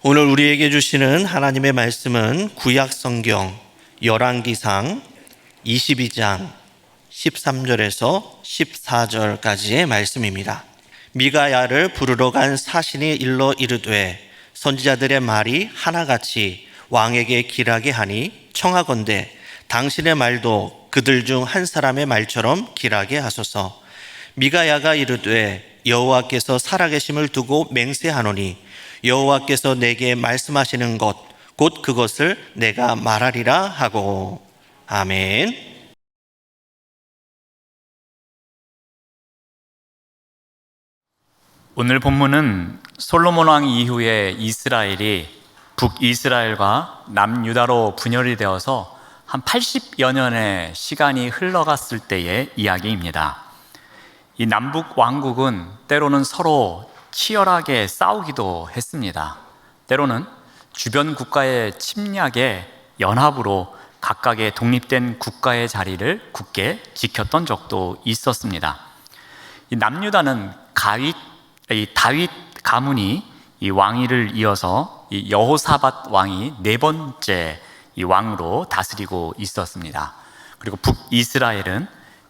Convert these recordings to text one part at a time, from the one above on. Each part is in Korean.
오늘 우리에게 주시는 하나님의 말씀은 구약 성경 열왕기상 22장 13절에서 14절까지의 말씀입니다. 미가야를 부르러 간 사신이 일러 이르되 선지자들의 말이 하나같이 왕에게 길하게 하니 청하건대 당신의 말도 그들 중 한 사람의 말처럼 길하게 하소서. 미가야가 이르되 여호와께서 살아계심을 두고 맹세하노니 여호와께서 내게 말씀하시는 것 곧 그것을 내가 말하리라 하고. 아멘. 오늘 본문은 솔로몬 왕 이후에 이스라엘이 북이스라엘과 남유다로 분열이 되어서 한 80여 년의 시간이 흘러갔을 때의 이야기입니다. 이 남북 왕국은 때로는 서로 치열하게 싸우기도 했습니다. 때로는 주변 국가의 침략에 연합으로 각각의 독립된 국가의 자리를 굳게 지켰던 적도 있었습니다. 이 남유다는 다윗 가문이 이 왕위를 이어서 이 여호사밧 왕이 네 번째 이 왕으로 다스리고 있었습니다. 그리고 북이스라엘은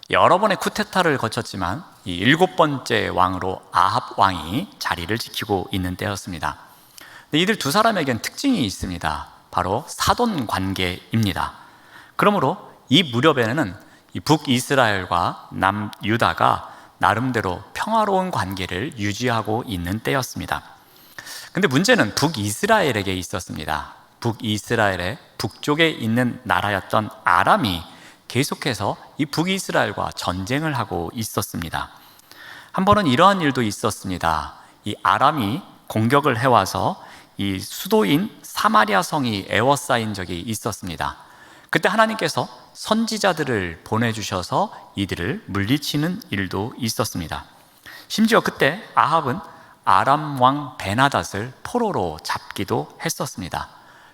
여러 번의 쿠데타를 거쳤지만 이 일곱 번째 왕으로 아합 왕이 자리를 지키고 있는 때였습니다. 이들 두 사람에겐 특징이 있습니다. 바로 사돈 관계입니다. 그러므로 이 무렵에는 이 북이스라엘과 남유다가 나름대로 평화로운 관계를 유지하고 있는 때였습니다. 근데 문제는 북이스라엘에게 있었습니다. 북이스라엘의 북쪽에 있는 나라였던 아람이 계속해서 이 북이스라엘과 전쟁을 하고 있었습니다. 한 번은 이러한 일도 있었습니다. 이 아람이 공격을 해와서 이 수도인 사마리아 성이 에워싸인 적이 있었습니다. 그때 하나님께서 선지자들을 보내주셔서 이들을 물리치는 일도 있었습니다. 심지어 그때 아합은 아람 왕 베나닷을 포로로 잡기도 했었습니다.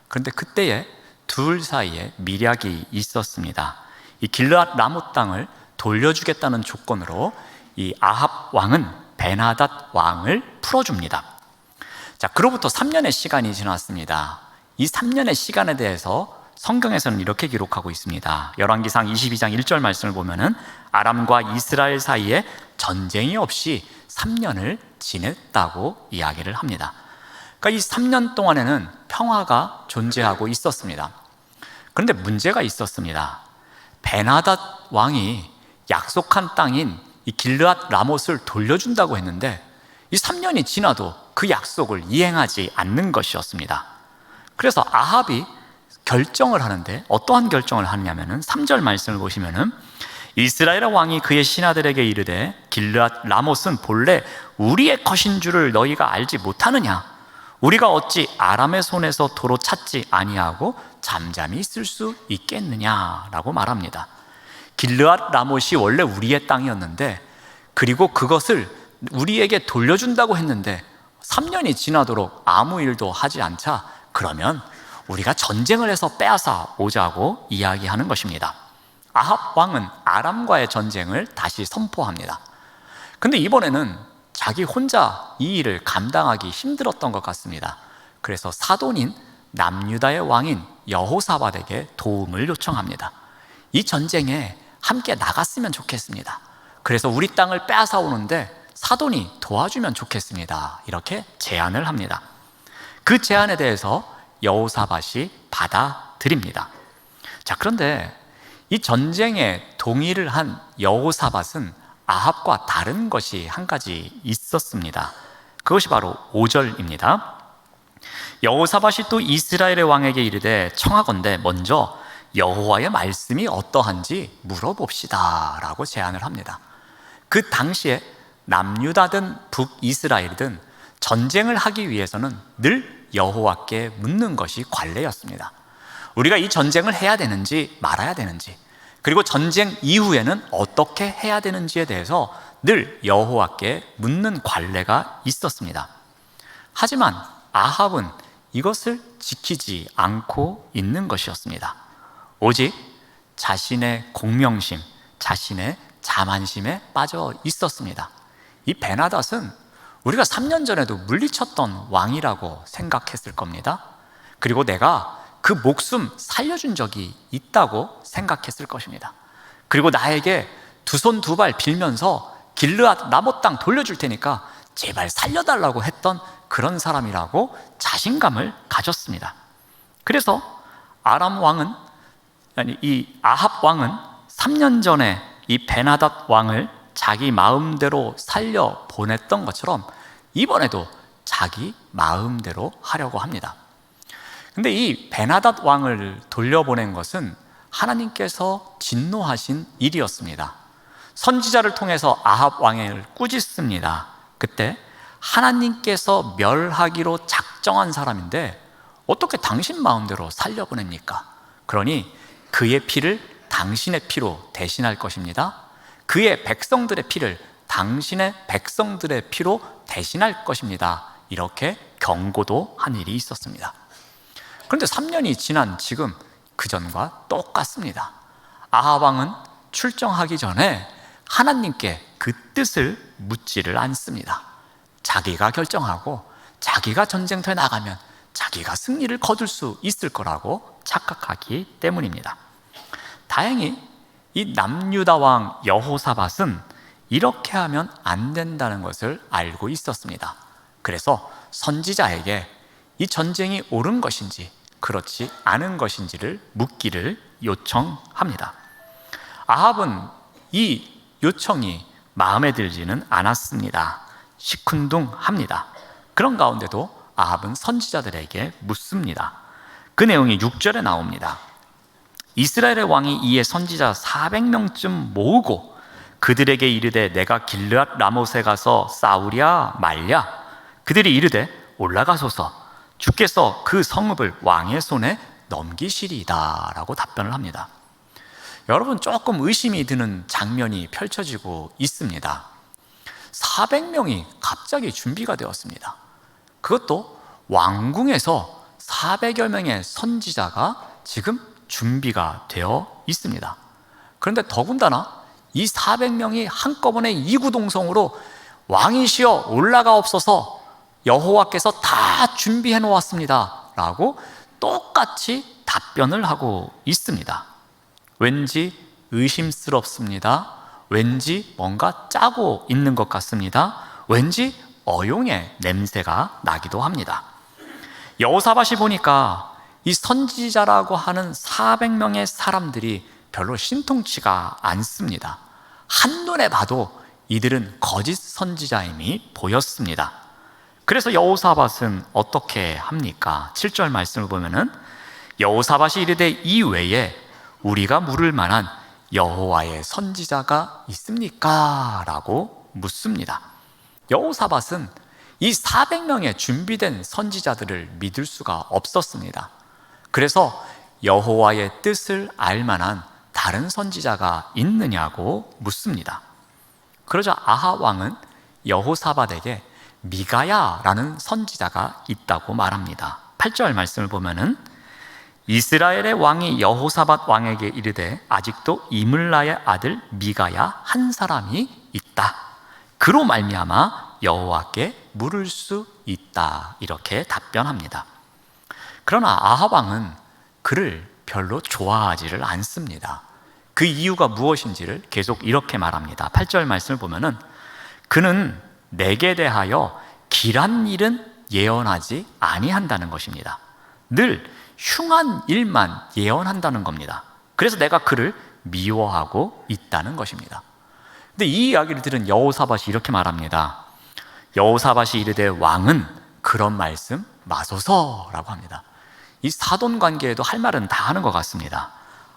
그런데 그때에 둘 사이에 밀약이 있었습니다. 이 길르앗 라못 땅을 돌려주겠다는 조건으로 이 아합 왕은 베나닷 왕을 풀어줍니다. 자, 그로부터 3년의 시간이 지났습니다. 이 3년의 시간에 대해서 성경에서는 이렇게 기록하고 있습니다. 열왕기상 22장 1절 말씀을 보면은 아람과 이스라엘 사이에 전쟁이 없이 3년을 지냈다고 이야기를 합니다. 그러니까 이 3년 동안에는 평화가 존재하고 있었습니다. 그런데 문제가 있었습니다. 베나닷 왕이 약속한 땅인 이 길르앗 라못을 돌려준다고 했는데 이 3년이 지나도 그 약속을 이행하지 않는 것이었습니다. 그래서 아합이 결정을 하는데 어떠한 결정을 하느냐면은 3절 말씀을 보시면은 이스라엘 왕이 그의 신하들에게 이르되 길르앗 라못은 본래 우리의 것인 줄을 너희가 알지 못하느냐? 우리가 어찌 아람의 손에서 도로 찾지 아니하고 잠잠히 있을 수 있겠느냐라고 말합니다. 길르앗 라못이 원래 우리의 땅이었는데 그리고 그것을 우리에게 돌려준다고 했는데 3년이 지나도록 아무 일도 하지 않자 그러면 우리가 전쟁을 해서 빼앗아 오자고 이야기하는 것입니다. 아합 왕은 아람과의 전쟁을 다시 선포합니다. 근데 이번에는 자기 혼자 이 일을 감당하기 힘들었던 것 같습니다. 그래서 사돈인 남유다의 왕인 여호사밧에게 도움을 요청합니다. 이 전쟁에 함께 나갔으면 좋겠습니다. 그래서 우리 땅을 빼앗아 오는데 사돈이 도와주면 좋겠습니다. 이렇게 제안을 합니다. 그 제안에 대해서 여호사밧이 받아들입니다. 자, 그런데 이 전쟁에 동의를 한 여호사밧은 아합과 다른 것이 한 가지 있었습니다. 그것이 바로 5절입니다. 여호사밧이 또 이스라엘의 왕에게 이르되 청하건대 먼저 여호와의 말씀이 어떠한지 물어봅시다 라고 제안을 합니다. 그 당시에 남유다든 북이스라엘이든 전쟁을 하기 위해서는 늘 여호와께 묻는 것이 관례였습니다. 우리가 이 전쟁을 해야 되는지 말아야 되는지, 그리고 전쟁 이후에는 어떻게 해야 되는지에 대해서 늘 여호와께 묻는 관례가 있었습니다. 하지만 아합은 이것을 지키지 않고 있는 것이었습니다. 오직 자신의 공명심, 자신의 자만심에 빠져 있었습니다. 이 베나닷은 우리가 3년 전에도 물리쳤던 왕이라고 생각했을 겁니다. 그리고 내가 그 목숨 살려준 적이 있다고 생각했을 것입니다. 그리고 나에게 두 손 두 발 빌면서 길르앗 나못 땅 돌려줄 테니까 제발 살려달라고 했던 그런 사람이라고 자신감을 가졌습니다. 그래서 아람 왕은, 아니 이 아합 왕은 3년 전에 이 베나닷 왕을 자기 마음대로 살려 보냈던 것처럼 이번에도 자기 마음대로 하려고 합니다. 근데 이 베나닷 왕을 돌려보낸 것은 하나님께서 진노하신 일이었습니다. 선지자를 통해서 아합 왕을 꾸짖습니다. 그때 하나님께서 멸하기로 작정한 사람인데 어떻게 당신 마음대로 살려보냅니까? 그러니 그의 피를 당신의 피로 대신할 것입니다. 그의 백성들의 피를 당신의 백성들의 피로 대신할 것입니다. 이렇게 경고도 한 일이 있었습니다. 그런데 3년이 지난 지금 그전과 똑같습니다. 아합 왕은 출정하기 전에 하나님께 그 뜻을 묻지를 않습니다. 자기가 결정하고 자기가 전쟁터에 나가면 자기가 승리를 거둘 수 있을 거라고 착각하기 때문입니다. 다행히 이 남유다 왕 여호사밧은 이렇게 하면 안 된다는 것을 알고 있었습니다. 그래서 선지자에게 이 전쟁이 옳은 것인지 그렇지 않은 것인지를 묻기를 요청합니다. 아합은 이 요청이 마음에 들지는 않았습니다. 시큰둥합니다. 그런 가운데도 아합은 선지자들에게 묻습니다. 그 내용이 6절에 나옵니다. 이스라엘의 왕이 이에 선지자 400명쯤 모으고 그들에게 이르되 내가 길르앗 라못에 가서 싸우랴 말랴. 그들이 이르되 올라가소서, 주께서 그 성읍을 왕의 손에 넘기시리이다 라고 답변을 합니다. 여러분, 조금 의심이 드는 장면이 펼쳐지고 있습니다. 400명이 갑자기 준비가 되었습니다. 그것도 왕궁에서 400여 명의 선지자가 지금 준비가 되어 있습니다. 그런데 더군다나 이 400명이 한꺼번에 이구동성으로 왕이시여 올라가옵소서, 여호와께서 다 준비해 놓았습니다 라고 똑같이 답변을 하고 있습니다. 왠지 의심스럽습니다. 왠지 뭔가 짜고 있는 것 같습니다. 왠지 어용의 냄새가 나기도 합니다. 여호사밧이 보니까 이 선지자라고 하는 400명의 사람들이 별로 신통치가 않습니다. 한눈에 봐도 이들은 거짓 선지자임이 보였습니다. 그래서 여호사밧은 어떻게 합니까? 7절 말씀을 보면은 여호사밧이 이르되 이 외에 우리가 물을 만한 여호와의 선지자가 있습니까? 라고 묻습니다. 여호사밧은 이 400명의 준비된 선지자들을 믿을 수가 없었습니다. 그래서 여호와의 뜻을 알 만한 다른 선지자가 있느냐고 묻습니다. 그러자 아합 왕은 여호사밧에게 미가야라는 선지자가 있다고 말합니다. 8절 말씀을 보면은 이스라엘의 왕이 여호사밧 왕에게 이르되 아직도 이물라의 아들 미가야 한 사람이 있다. 그로 말미암아 여호와께 물을 수 있다. 이렇게 답변합니다. 그러나 아합 왕은 그를 별로 좋아하지를 않습니다. 그 이유가 무엇인지를 계속 이렇게 말합니다. 8절 말씀을 보면은 그는 내게 대하여 길한 일은 예언하지 아니한다는 것입니다. 늘 흉한 일만 예언한다는 겁니다. 그래서 내가 그를 미워하고 있다는 것입니다. 근데 이 이야기를 들은 여호사밧이 이렇게 말합니다. 여호사밧이 이르되 왕은 그런 말씀 마소서라고 합니다. 이 사돈 관계에도 할 말은 다 하는 것 같습니다.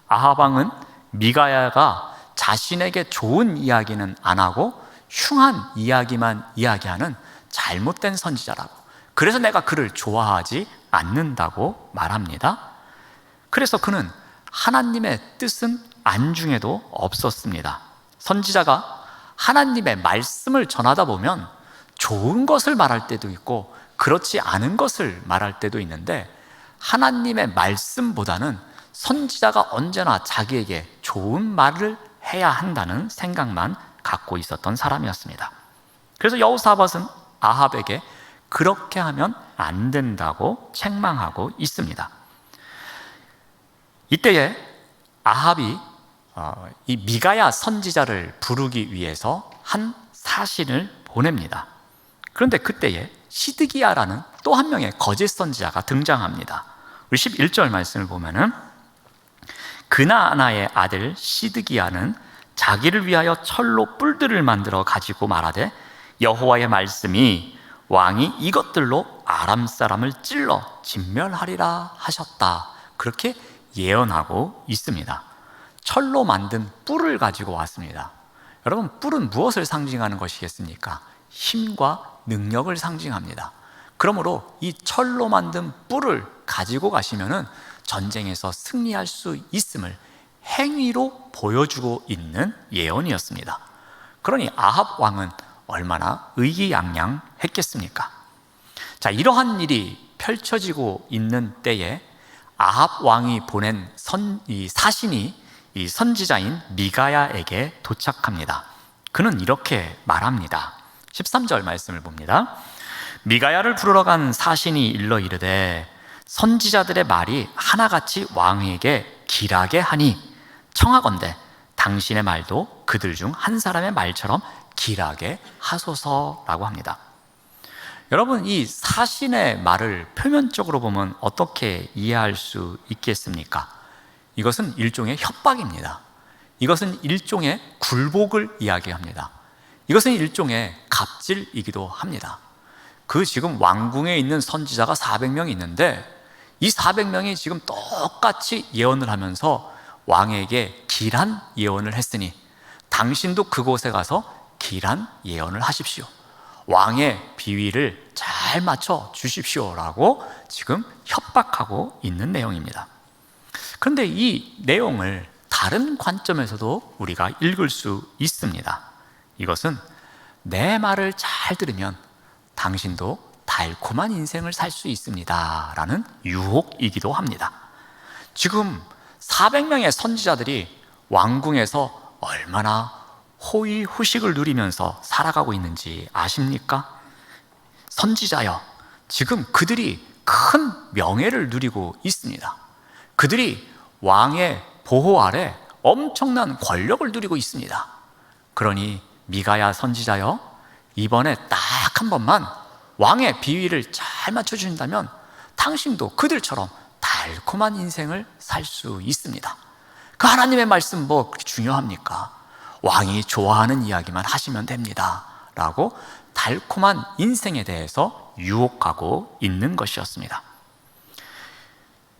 아합 왕은 미가야가 자신에게 좋은 이야기는 안 하고 흉한 이야기만 이야기하는 잘못된 선지자라고, 그래서 내가 그를 좋아하지 않는다고 말합니다. 그래서 그는 하나님의 뜻은 안중에도 없었습니다. 선지자가 하나님의 말씀을 전하다 보면 좋은 것을 말할 때도 있고 그렇지 않은 것을 말할 때도 있는데, 하나님의 말씀보다는 선지자가 언제나 자기에게 좋은 말을 해야 한다는 생각만 갖고 있었던 사람이었습니다. 그래서 여호사밧은 아합에게 그렇게 하면 안 된다고 책망하고 있습니다. 이때에 아합이 이 미가야 선지자를 부르기 위해서 한 사신을 보냅니다. 그런데 그때에 시드기야라는 또 한 명의 거짓 선지자가 등장합니다. 우리 11절 말씀을 보면은 그나아나의 아들 시드기야는 자기를 위하여 철로 뿔들을 만들어 가지고 말하되 여호와의 말씀이 왕이 이것들로 아람 사람을 찔러 진멸하리라 하셨다. 그렇게 예언하고 있습니다. 철로 만든 뿔을 가지고 왔습니다. 여러분, 뿔은 무엇을 상징하는 것이겠습니까? 힘과 능력을 상징합니다. 그러므로 이 철로 만든 뿔을 가지고 가시면은 전쟁에서 승리할 수 있음을 행위로 보여주고 있는 예언이었습니다. 그러니 아합 왕은 얼마나 의기양양했겠습니까? 자, 이러한 일이 펼쳐지고 있는 때에 아합 왕이 보낸 이 사신이 이 선지자인 미가야에게 도착합니다. 그는 이렇게 말합니다. 13절 말씀을 봅니다. 미가야를 부르러 간 사신이 일러 이르되 선지자들의 말이 하나같이 왕에게 길하게 하니 청하건대 당신의 말도 그들 중 한 사람의 말처럼 길하게 하소서라고 합니다. 여러분, 이 사신의 말을 표면적으로 보면 어떻게 이해할 수 있겠습니까? 이것은 일종의 협박입니다. 이것은 일종의 굴복을 이야기합니다. 이것은 일종의 갑질이기도 합니다. 그 지금 왕궁에 있는 선지자가 400명이 있는데 이 400명이 지금 똑같이 예언을 하면서 왕에게 길한 예언을 했으니 당신도 그곳에 가서 길한 예언을 하십시오. 왕의 비위를 잘 맞춰 주십시오라고 지금 협박하고 있는 내용입니다. 그런데 이 내용을 다른 관점에서도 우리가 읽을 수 있습니다. 이것은 내 말을 잘 들으면 당신도 달콤한 인생을 살 수 있습니다 라는 유혹이기도 합니다. 지금 400명의 선지자들이 왕궁에서 얼마나 호의호식을 누리면서 살아가고 있는지 아십니까? 선지자여, 지금 그들이 큰 명예를 누리고 있습니다. 그들이 왕의 보호 아래 엄청난 권력을 누리고 있습니다. 그러니 미가야 선지자여, 이번에 딱 한 번만 왕의 비위를 잘 맞춰주신다면 당신도 그들처럼 달콤한 인생을 살 수 있습니다. 그 하나님의 말씀 뭐 그렇게 중요합니까? 왕이 좋아하는 이야기만 하시면 됩니다 라고 달콤한 인생에 대해서 유혹하고 있는 것이었습니다.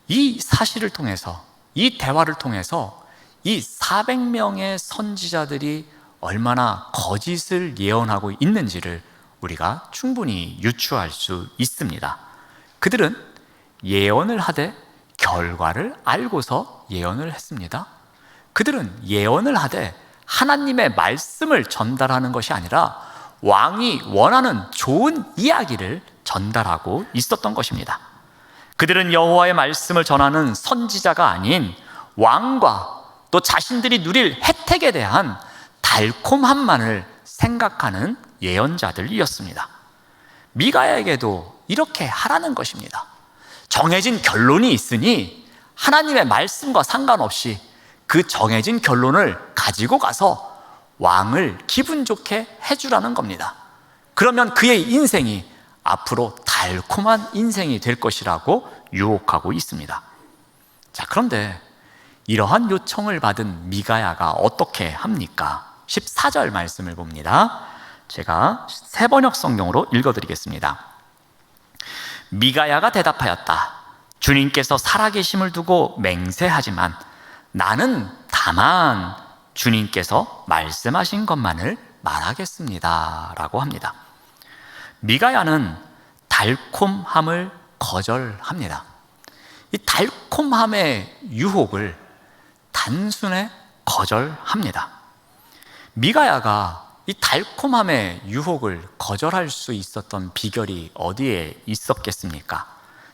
이 사실을 통해서, 이 대화를 통해서 이 400명의 선지자들이 얼마나 거짓을 예언하고 있는지를 우리가 충분히 유추할 수 있습니다. 그들은 예언을 하되 결과를 알고서 예언을 했습니다. 그들은 예언을 하되 하나님의 말씀을 전달하는 것이 아니라 왕이 원하는 좋은 이야기를 전달하고 있었던 것입니다. 그들은 여호와의 말씀을 전하는 선지자가 아닌 왕과 또 자신들이 누릴 혜택에 대한 달콤함만을 생각하는 예언자들이었습니다. 미가야에게도 이렇게 하라는 것입니다. 정해진 결론이 있으니 하나님의 말씀과 상관없이 그 정해진 결론을 가지고 가서 왕을 기분 좋게 해주라는 겁니다. 그러면 그의 인생이 앞으로 달콤한 인생이 될 것이라고 유혹하고 있습니다. 자, 그런데 이러한 요청을 받은 미가야가 어떻게 합니까? 14절 말씀을 봅니다. 제가 새번역 성경으로 읽어드리겠습니다. 미가야가 대답하였다. 주님께서 살아계심을 두고 맹세하지만 나는 다만 주님께서 말씀하신 것만을 말하겠습니다 라고 합니다. 미가야는 달콤함을 거절합니다. 이 달콤함의 유혹을 단순히 거절합니다. 미가야가 이 달콤함의 유혹을 거절할 수 있었던 비결이 어디에 있었겠습니까?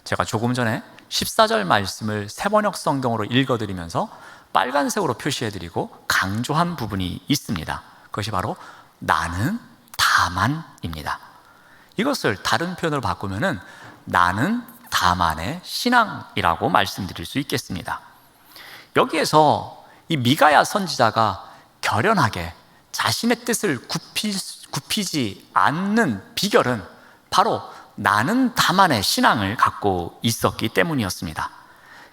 제가 조금 전에 14절 말씀을 새번역 성경으로 읽어드리면서 빨간색으로 표시해드리고 강조한 부분이 있습니다. 그것이 바로 나는 다만입니다. 이것을 다른 표현으로 바꾸면은 나는 다만의 신앙이라고 말씀드릴 수 있겠습니다. 여기에서 이 미가야 선지자가 결연하게 자신의 뜻을 굽히지 않는 비결은 바로 나는 다만의 신앙을 갖고 있었기 때문이었습니다.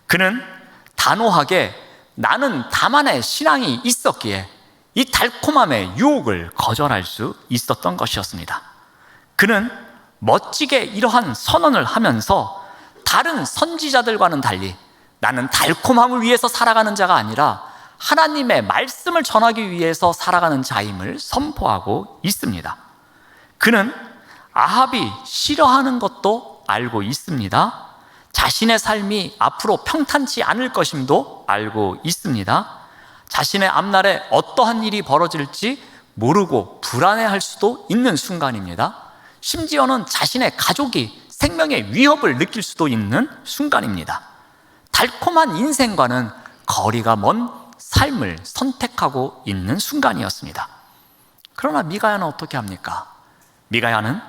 그는 단호하게 나는 다만의 신앙이 있었기에 이 달콤함의 유혹을 거절할 수 있었던 것이었습니다. 그는 멋지게 이러한 선언을 하면서 다른 선지자들과는 달리 나는 달콤함을 위해서 살아가는 자가 아니라 하나님의 말씀을 전하기 위해서 살아가는 자임을 선포하고 있습니다. 그는 아합이 싫어하는 것도 알고 있습니다. 자신의 삶이 앞으로 평탄치 않을 것임도 알고 있습니다. 자신의 앞날에 어떠한 일이 벌어질지 모르고 불안해할 수도 있는 순간입니다. 심지어는 자신의 가족이 생명의 위협을 느낄 수도 있는 순간입니다. 달콤한 인생과는 거리가 먼 삶을 선택하고 있는 순간이었습니다. 그러나 미가야는 어떻게 합니까? 미가야는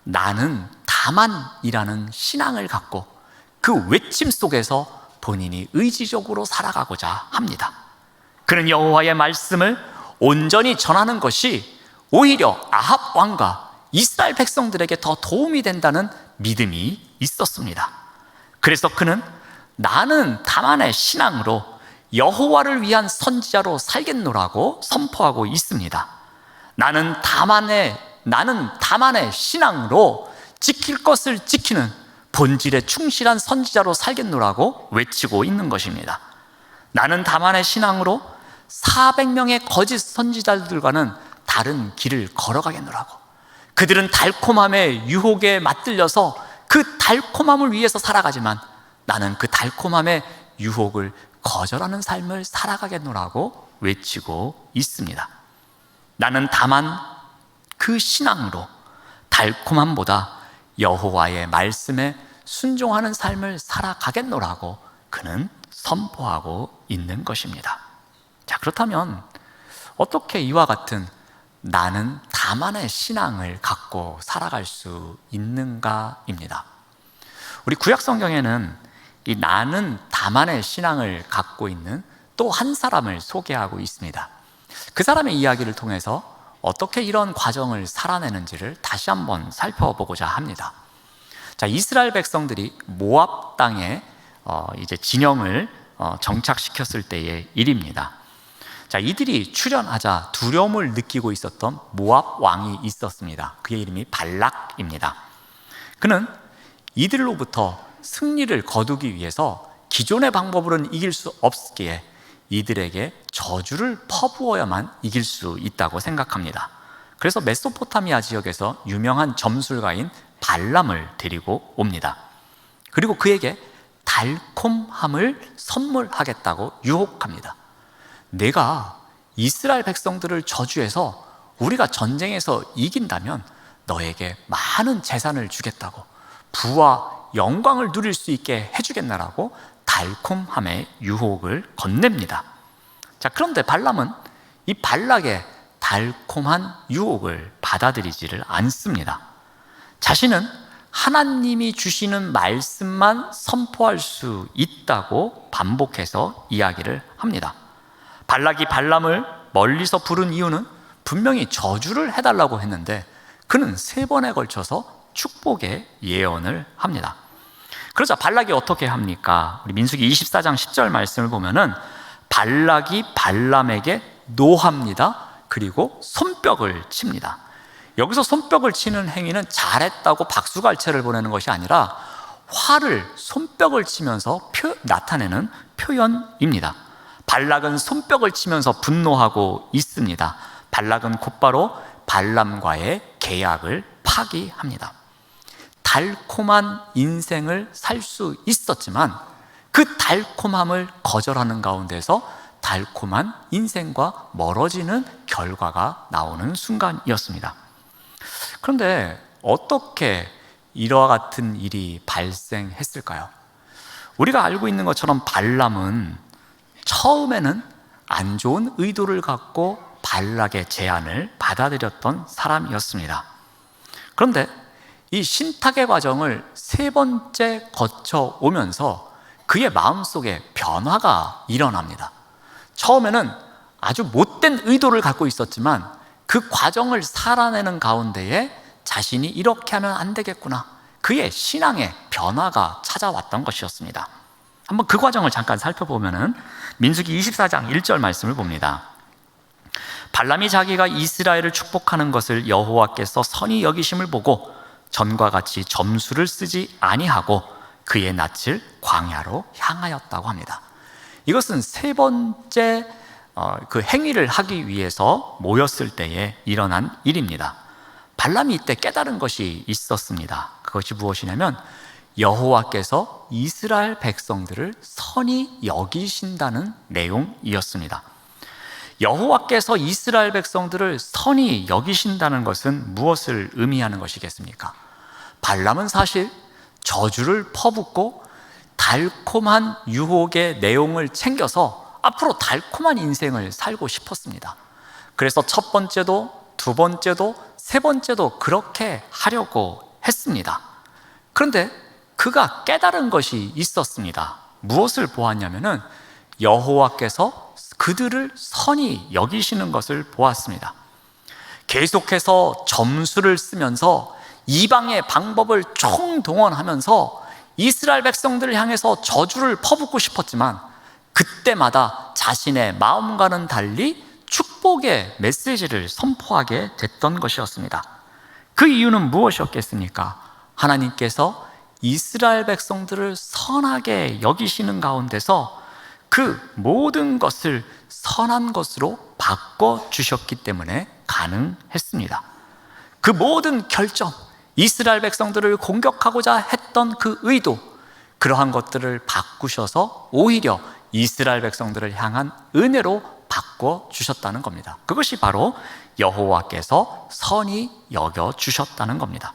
나는 다만이라는 신앙을 갖고 그 외침 속에서 본인이 의지적으로 살아가고자 합니다. 그는 여호와의 말씀을 온전히 전하는 것이 오히려 아합 왕과 이스라엘 백성들에게 더 도움이 된다는 믿음이 있었습니다. 그래서 그는 나는 다만의 신앙으로 여호와를 위한 선지자로 살겠노라고 선포하고 있습니다. 나는 다만의 신앙으로 지킬 것을 지키는 본질에 충실한 선지자로 살겠노라고 외치고 있는 것입니다. 나는 다만의 신앙으로 400명의 거짓 선지자들과는 다른 길을 걸어가겠노라고. 그들은 달콤함의 유혹에 맞들려서 그 달콤함을 위해서 살아가지만 나는 그 달콤함의 유혹을 거절하는 삶을 살아가겠노라고 외치고 있습니다. 나는 다만 그 신앙으로 달콤함보다 여호와의 말씀에 순종하는 삶을 살아가겠노라고 그는 선포하고 있는 것입니다. 자, 그렇다면 어떻게 이와 같은 나는 다만의 신앙을 갖고 살아갈 수 있는가입니다. 우리 구약 성경에는 이 나는 다만의 신앙을 갖고 있는 또 한 사람을 소개하고 있습니다. 그 사람의 이야기를 통해서 어떻게 이런 과정을 살아내는지를 다시 한번 살펴보고자 합니다. 자, 이스라엘 백성들이 모압 땅에 이제 진영을 정착시켰을 때의 일입니다. 자, 이들이 출현하자 두려움을 느끼고 있었던 모압 왕이 있었습니다. 그의 이름이 발락입니다. 그는 이들로부터 승리를 거두기 위해서 기존의 방법으로는 이길 수 없기에 이들에게 저주를 퍼부어야만 이길 수 있다고 생각합니다. 그래서 메소포타미아 지역에서 유명한 점술가인 발람을 데리고 옵니다. 그리고 그에게 달콤함을 선물하겠다고 유혹합니다. 내가 이스라엘 백성들을 저주해서 우리가 전쟁에서 이긴다면 너에게 많은 재산을 주겠다고, 부와 영광을 누릴 수 있게 해주겠나라고 달콤함의 유혹을 건넵니다. 자, 그런데 발람은 이 발락의 달콤한 유혹을 받아들이지를 않습니다. 자신은 하나님이 주시는 말씀만 선포할 수 있다고 반복해서 이야기를 합니다. 발락이 발람을 멀리서 부른 이유는 분명히 저주를 해달라고 했는데 그는 3번에 걸쳐서 축복의 예언을 합니다. 그러자 발락이 어떻게 합니까? 우리 민수기 24장 10절 말씀을 보면은 발락이 발람에게 노합니다. 그리고 손뼉을 칩니다. 여기서 손뼉을 치는 행위는 잘했다고 박수갈채를 보내는 것이 아니라 화를 손뼉을 치면서 나타내는 표현입니다. 발락은 손뼉을 치면서 분노하고 있습니다. 발락은 곧바로 발람과의 계약을 파기합니다. 달콤한 인생을 살 수 있었지만 그 달콤함을 거절하는 가운데서 달콤한 인생과 멀어지는 결과가 나오는 순간이었습니다. 그런데 어떻게 이와 같은 일이 발생했을까요? 우리가 알고 있는 것처럼 발람은 처음에는 안 좋은 의도를 갖고 발락의 제안을 받아들였던 사람이었습니다. 그런데 이 신탁의 과정을 3번째 거쳐오면서 그의 마음속에 변화가 일어납니다. 처음에는 아주 못된 의도를 갖고 있었지만 그 과정을 살아내는 가운데에 자신이 이렇게 하면 안 되겠구나, 그의 신앙의 변화가 찾아왔던 것이었습니다. 한번 그 과정을 잠깐 살펴보면은 민수기 24장 1절 말씀을 봅니다. 발람이 자기가 이스라엘을 축복하는 것을 여호와께서 선히 여기심을 보고 전과 같이 점수를 쓰지 아니하고 그의 낯을 광야로 향하였다고 합니다. 이것은 3번째 그 행위를 하기 위해서 모였을 때에 일어난 일입니다. 발람이 이때 깨달은 것이 있었습니다. 그것이 무엇이냐면 여호와께서 이스라엘 백성들을 선히 여기신다는 내용이었습니다. 여호와께서 이스라엘 백성들을 선히 여기신다는 것은 무엇을 의미하는 것이겠습니까? 발람은 사실 저주를 퍼붓고 달콤한 유혹의 내용을 챙겨서 앞으로 달콤한 인생을 살고 싶었습니다. 그래서 첫 번째도, 두 번째도, 세 번째도 그렇게 하려고 했습니다. 그런데 그가 깨달은 것이 있었습니다. 무엇을 보았냐면은 여호와께서 그들을 선히 여기시는 것을 보았습니다. 계속해서 점수를 쓰면서 이방의 방법을 총동원하면서 이스라엘 백성들을 향해서 저주를 퍼붓고 싶었지만 그때마다 자신의 마음과는 달리 축복의 메시지를 선포하게 됐던 것이었습니다. 그 이유는 무엇이었겠습니까? 하나님께서 이스라엘 백성들을 선하게 여기시는 가운데서 그 모든 것을 선한 것으로 바꿔주셨기 때문에 가능했습니다. 그 모든 결정, 이스라엘 백성들을 공격하고자 했던 그 의도, 그러한 것들을 바꾸셔서 오히려 이스라엘 백성들을 향한 은혜로 바꿔주셨다는 겁니다. 그것이 바로 여호와께서 선히 여겨주셨다는 겁니다.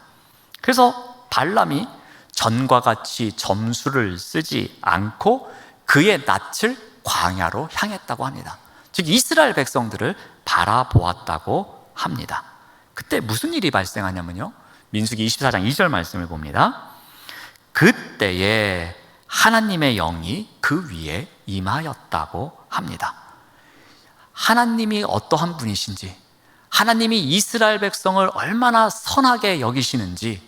그래서 발람이 전과 같이 점수를 쓰지 않고 그의 낯을 광야로 향했다고 합니다. 즉 이스라엘 백성들을 바라보았다고 합니다. 그때 무슨 일이 발생하냐면요, 민수기 24장 2절 말씀을 봅니다. 그때에 하나님의 영이 그 위에 임하였다고 합니다. 하나님이 어떠한 분이신지, 하나님이 이스라엘 백성을 얼마나 선하게 여기시는지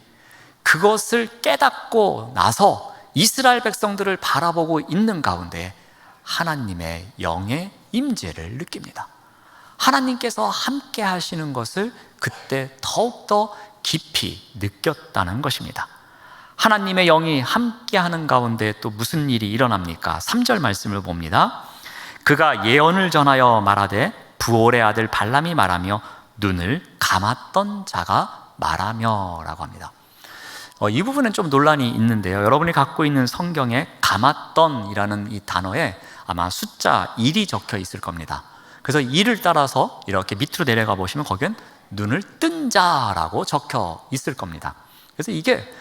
그것을 깨닫고 나서 이스라엘 백성들을 바라보고 있는 가운데 하나님의 영의 임재를 느낍니다. 하나님께서 함께 하시는 것을 그때 더욱더 깊이 느꼈다는 것입니다. 하나님의 영이 함께하는 가운데 또 무슨 일이 일어납니까? 3절 말씀을 봅니다. 그가 예언을 전하여 말하되 부올의 아들 발람이 말하며 눈을 감았던 자가 말하며 라고 합니다. 이 부분은 좀 논란이 있는데요, 여러분이 갖고 있는 성경에 감았던이라는 이 단어에 아마 숫자 1이 적혀 있을 겁니다. 그래서 1을 따라서 이렇게 밑으로 내려가 보시면 거기엔 눈을 뜬 자라고 적혀 있을 겁니다. 그래서 이게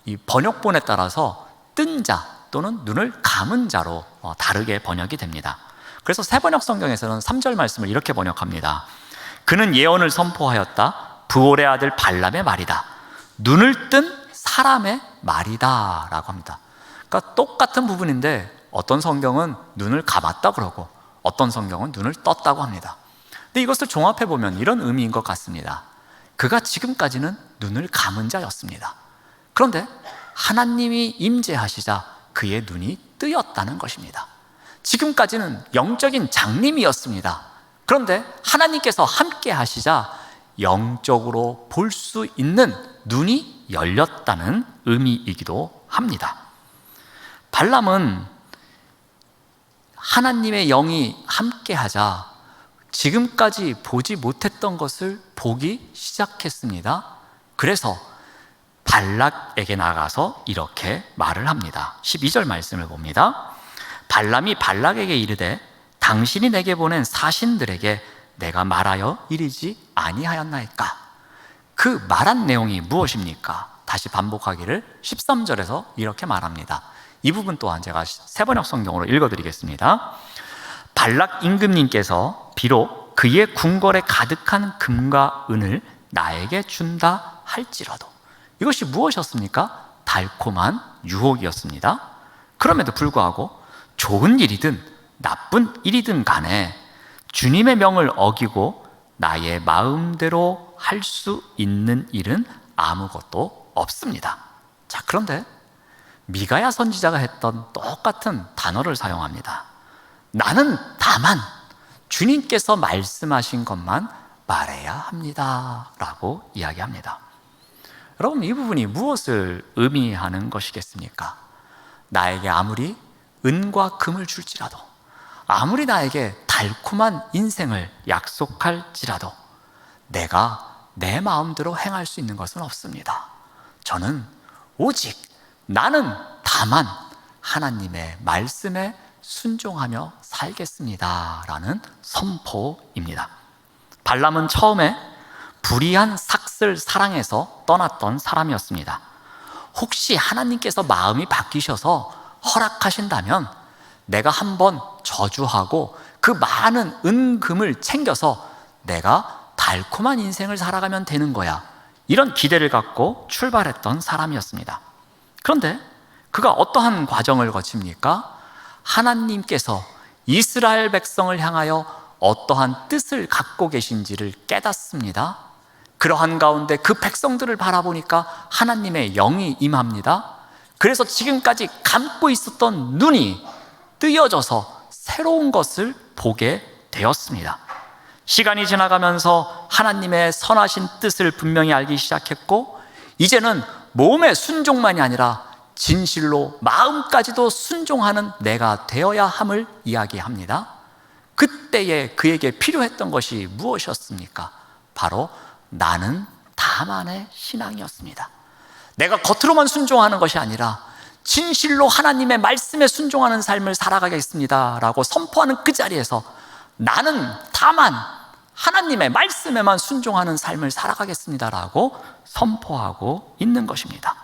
이 번역본에 따라서 뜬 자 또는 눈을 감은 자로 다르게 번역이 됩니다. 그래서 새번역 성경에서는 3절 말씀을 이렇게 번역합니다. 그는 예언을 선포하였다. 부올의 아들 발람의 말이다. 눈을 뜬 사람의 말이다 라고 합니다. 그러니까 똑같은 부분인데 어떤 성경은 눈을 감았다 그러고 어떤 성경은 눈을 떴다고 합니다. 근데 이것을 종합해 보면 이런 의미인 것 같습니다. 그가 지금까지는 눈을 감은 자였습니다. 그런데 하나님이 임재하시자 그의 눈이 뜨였다는 것입니다. 지금까지는 영적인 장님이었습니다. 그런데 하나님께서 함께 하시자 영적으로 볼 수 있는 눈이 열렸다는 의미이기도 합니다. 발람은 하나님의 영이 함께 하자 지금까지 보지 못했던 것을 보기 시작했습니다. 그래서 발락에게 나가서 이렇게 말을 합니다. 12절 말씀을 봅니다. 발람이 발락에게 이르되 당신이 내게 보낸 사신들에게 내가 말하여 이르지 아니하였나이까? 그 말한 내용이 무엇입니까? 다시 반복하기를 13절에서 이렇게 말합니다. 이 부분 또한 제가 새번역 성경으로 읽어드리겠습니다. 발락 임금님께서 비록 그의 궁궐에 가득한 금과 은을 나에게 준다 할지라도, 이것이 무엇이었습니까? 달콤한 유혹이었습니다. 그럼에도 불구하고 좋은 일이든 나쁜 일이든 간에 주님의 명을 어기고 나의 마음대로 할 수 있는 일은 아무것도 없습니다. 자, 그런데 미가야 선지자가 했던 똑같은 단어를 사용합니다. 나는 다만 주님께서 말씀하신 것만 말해야 합니다 라고 이야기합니다. 여러분, 이 부분이 무엇을 의미하는 것이겠습니까? 나에게 아무리 은과 금을 줄지라도, 아무리 나에게 달콤한 인생을 약속할지라도 내가 내 마음대로 행할 수 있는 것은 없습니다. 저는 오직, 나는 다만 하나님의 말씀에 순종하며 살겠습니다 라는 선포입니다. 발람은 처음에 불의한 삭슬 사랑에서 떠났던 사람이었습니다. 혹시 하나님께서 마음이 바뀌셔서 허락하신다면 내가 한번 저주하고 그 많은 은금을 챙겨서 내가 달콤한 인생을 살아가면 되는 거야, 이런 기대를 갖고 출발했던 사람이었습니다. 그런데 그가 어떠한 과정을 거칩니까? 하나님께서 이스라엘 백성을 향하여 어떠한 뜻을 갖고 계신지를 깨닫습니다. 그러한 가운데 그 백성들을 바라보니까 하나님의 영이 임합니다. 그래서 지금까지 감고 있었던 눈이 뜨여져서 새로운 것을 보게 되었습니다. 시간이 지나가면서 하나님의 선하신 뜻을 분명히 알기 시작했고, 이제는 몸의 순종만이 아니라 진실로 마음까지도 순종하는 내가 되어야 함을 이야기합니다. 그때에 그에게 필요했던 것이 무엇이었습니까? 바로 나는 다만의 신앙이었습니다. 내가 겉으로만 순종하는 것이 아니라 진실로 하나님의 말씀에 순종하는 삶을 살아가겠습니다 라고 선포하는 그 자리에서 나는 다만 하나님의 말씀에만 순종하는 삶을 살아가겠습니다 라고 선포하고 있는 것입니다.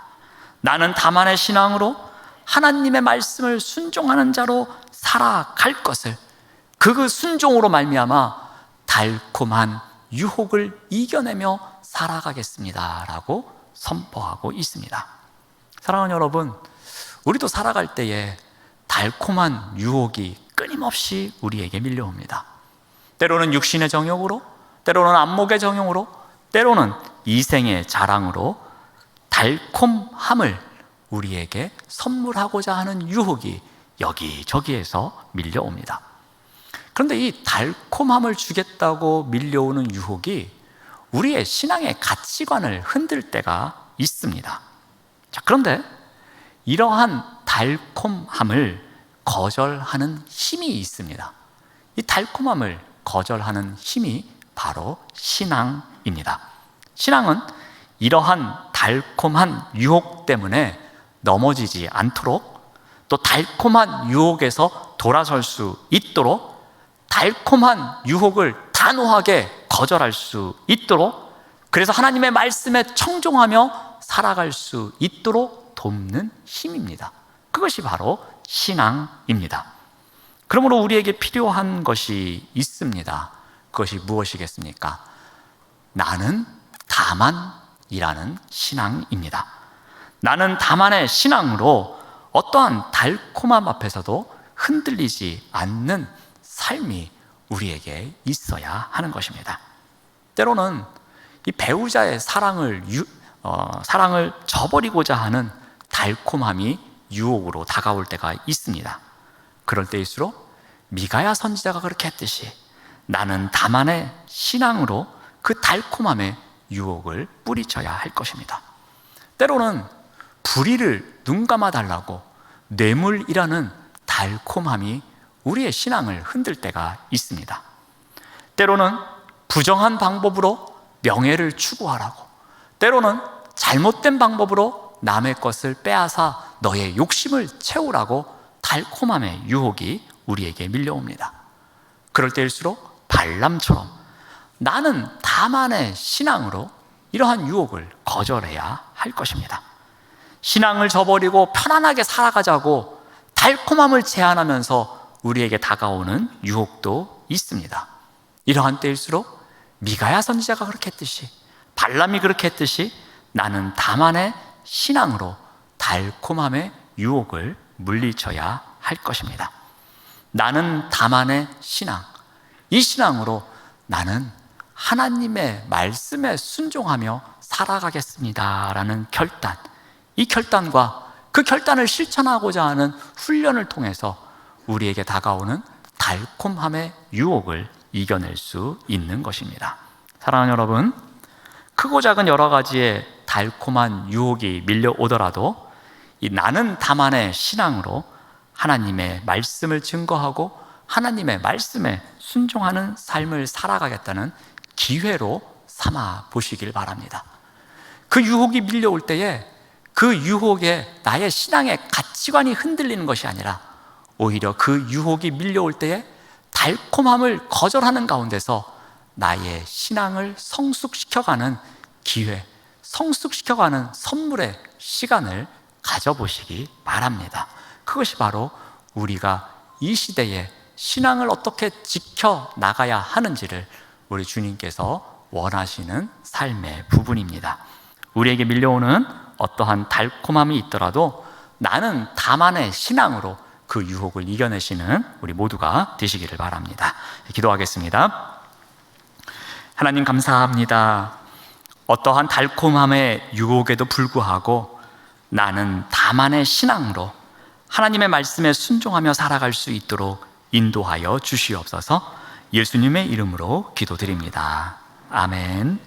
나는 다만의 신앙으로 하나님의 말씀을 순종하는 자로 살아갈 것을, 그 순종으로 말미암아 달콤한 유혹을 이겨내며 살아가겠습니다 라고 선포하고 있습니다. 사랑하는 여러분, 우리도 살아갈 때에 달콤한 유혹이 끊임없이 우리에게 밀려옵니다. 때로는 육신의 정욕으로, 때로는 안목의 정욕으로, 때로는 이생의 자랑으로 달콤함을 우리에게 선물하고자 하는 유혹이 여기저기에서 밀려옵니다. 그런데 이 달콤함을 주겠다고 밀려오는 유혹이 우리의 신앙의 가치관을 흔들 때가 있습니다. 자, 그런데 이러한 달콤함을 거절하는 힘이 있습니다. 이 달콤함을 거절하는 힘이 바로 신앙입니다. 신앙은 이러한 달콤한 유혹 때문에 넘어지지 않도록, 또 달콤한 유혹에서 돌아설 수 있도록, 달콤한 유혹을 단호하게 거절할 수 있도록, 그래서 하나님의 말씀에 청종하며 살아갈 수 있도록 돕는 힘입니다. 그것이 바로 신앙입니다. 그러므로 우리에게 필요한 것이 있습니다. 그것이 무엇이겠습니까? 나는 다만이라는 신앙입니다. 나는 다만의 신앙으로 어떠한 달콤함 앞에서도 흔들리지 않는 삶이 우리에게 있어야 하는 것입니다. 때로는 이 배우자의 사랑을 저버리고자 하는 달콤함이 유혹으로 다가올 때가 있습니다. 그럴 때일수록 미가야 선지자가 그렇게 했듯이 나는 다만의 신앙으로 그 달콤함의 유혹을 뿌리쳐야 할 것입니다. 때로는 불의를 눈감아 달라고 뇌물이라는 달콤함이 우리의 신앙을 흔들 때가 있습니다. 때로는 부정한 방법으로 명예를 추구하라고, 때로는 잘못된 방법으로 남의 것을 빼앗아 너의 욕심을 채우라고 달콤함의 유혹이 우리에게 밀려옵니다. 그럴 때일수록 발람처럼 나는 다만의 신앙으로 이러한 유혹을 거절해야 할 것입니다. 신앙을 저버리고 편안하게 살아가자고 달콤함을 제한하면서 우리에게 다가오는 유혹도 있습니다. 이러한 때일수록 미가야 선지자가 그렇게 했듯이, 발람이 그렇게 했듯이 나는 다만의 신앙으로 달콤함의 유혹을 물리쳐야 할 것입니다. 나는 다만의 신앙, 이 신앙으로 나는 하나님의 말씀에 순종하며 살아가겠습니다 라는 결단, 이 결단과 그 결단을 실천하고자 하는 훈련을 통해서 우리에게 다가오는 달콤함의 유혹을 이겨낼 수 있는 것입니다. 사랑하는 여러분, 크고 작은 여러 가지의 달콤한 유혹이 밀려오더라도 이 나는 다만의 신앙으로 하나님의 말씀을 증거하고 하나님의 말씀에 순종하는 삶을 살아가겠다는 기회로 삼아 보시길 바랍니다. 그 유혹이 밀려올 때에 그 유혹에 나의 신앙의 가치관이 흔들리는 것이 아니라 오히려 그 유혹이 밀려올 때에 달콤함을 거절하는 가운데서 나의 신앙을 성숙시켜가는 기회, 성숙시켜가는 선물의 시간을 가져보시기 바랍니다. 그것이 바로 우리가 이 시대에 신앙을 어떻게 지켜나가야 하는지를 우리 주님께서 원하시는 삶의 부분입니다. 우리에게 밀려오는 어떠한 달콤함이 있더라도 나는 다만의 신앙으로 그 유혹을 이겨내시는 우리 모두가 되시기를 바랍니다. 기도하겠습니다. 하나님 감사합니다. 어떠한 달콤함의 유혹에도 불구하고 나는 다만의 신앙으로 하나님의 말씀에 순종하며 살아갈 수 있도록 인도하여 주시옵소서. 예수님의 이름으로 기도드립니다. 아멘.